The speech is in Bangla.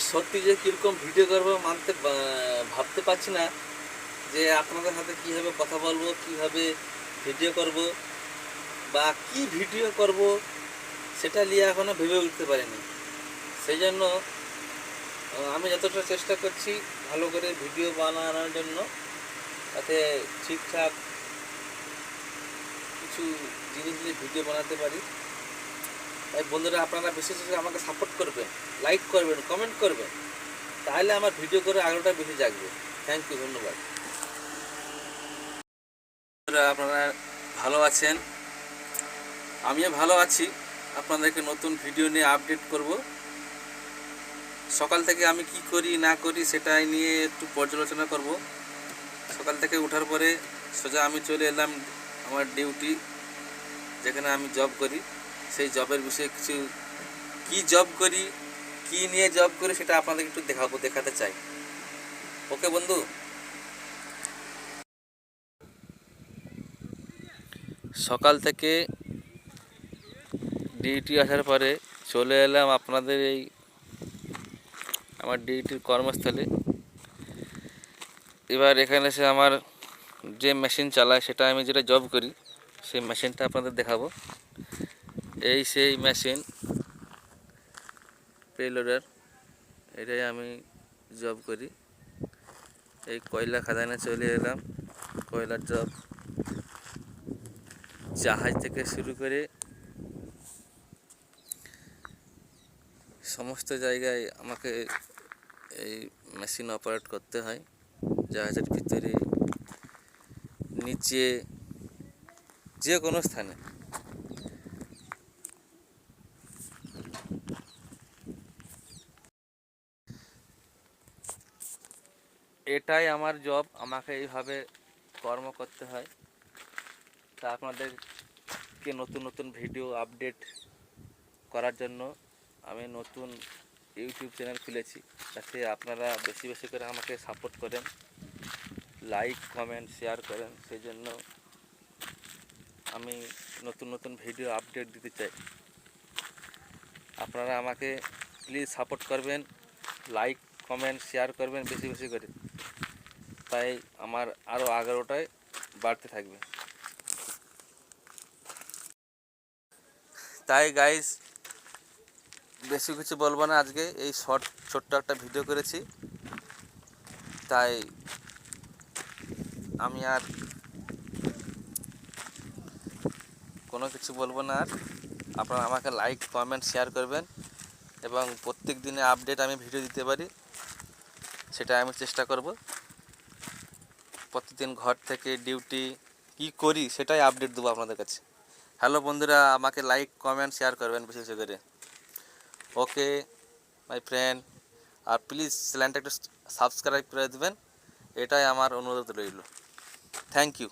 সত্যি যে কীরকম ভিডিও করবো ভাবতে পারছি না, যে আপনাদের সাথে কীভাবে কথা বলবো, কীভাবে ভিডিও করব বা কি ভিডিও করব সেটা নিয়ে এখনও ভেবে উঠতে পারিনি। সেই জন্য আমি যতটা চেষ্টা করছি ভালো করে ভিডিও বানানোর জন্য, যাতে ঠিকঠাক কিছু জিনিস নিয়ে ভিডিও বানাতে পারি। তাই বন্ধুরা, আপনারা বিশেষ করে আমাকে সাপোর্ট করবেন, লাইক করবেন, কমেন্ট করবেন, তাহলে আমার ভিডিও করে আগ্রহটা বেশি জাগবে। থ্যাংক ইউ, ধন্যবাদ। আপনারা ভালো আছেন? আমিও ভালো আছি। আপনাদেরকে নতুন ভিডিও নিয়ে আপডেট করব। সকাল থেকে আমি কি করি না করি সেটাই নিয়ে একটু পর্যালোচনা করব। সকাল থেকে ওঠার পরে সোজা আমি চলে এলাম আমার ডিউটি, যেখানে আমি জব করি। সেই জবের বিষয়ে কিছু কি জব করি, কি নিয়ে জব করি সেটা আপনাদের একটু দেখাতে চাই। ওকে বন্ধু। সকাল থেকে ডিউটি আসার পরে চলে এলাম আপনাদের এই আমার ডিউটির কর্মস্থলে। এবার এখানে এসে আমার যে মেশিন চালায়, সেটা আমি যেটা জব করি সেই মেশিনটা আপনাদের দেখাবো। এই সেই মেশিন পেলোডার, এটাই আমি জব করি। এই কয়লা খাদানে চলে এলাম। কয়লার জব, জাহাজ থেকে শুরু করে সমস্ত জায়গায় আমাকে এই মেশিন অপারেট করতে হয়। জাহাজের ভিতরে, নিচে, যে কোনো স্থানে। এটাই আমার জব, আমাকে এইভাবে কর্ম করতে হয়। তা আপনাদেরকে নতুন নতুন ভিডিও আপডেট করার জন্য আমি নতুন ইউটিউব চ্যানেল খুলেছি, যাতে আপনারা বেশি বেশি করে আমাকে সাপোর্ট করেন, লাইক কমেন্ট শেয়ার করেন। সেই জন্য আমি নতুন নতুন ভিডিও আপডেট দিতে চাই। আপনারা আমাকে প্লিজ সাপোর্ট করবেন, লাইক কমেন্ট শেয়ার করবেন বেশি বেশি করে, তাই আমার আরও আগ্রহটাই বাড়তে থাকবে। তাই গাইস, বেশি কিছু বলবো না আজকে। এই ছোট্ট একটা ভিডিও করেছি, তাই আমি আর কোনো কিছু বলবো না। আর আপনারা আমাকে লাইক কমেন্ট শেয়ার করবেন, এবং প্রত্যেক দিনে আপডেট আমি ভিডিও দিতে পারি সেটা আমি চেষ্টা করব। প্রতিদিন ঘর থেকে ডিউটি কি করি সেটাই আপডেট দেবো আপনাদের কাছে। হ্যালো বন্ধুরা, আমাকে লাইক কমেন্ট শেয়ার করবেন বেশি বেশি করে। ওকে মাই ফ্রেন্ড, আর প্লিজ চ্যানেলটা একটু সাবস্ক্রাইব করে দেবেন, এটাই আমার অনুরোধ রইল। Thank you.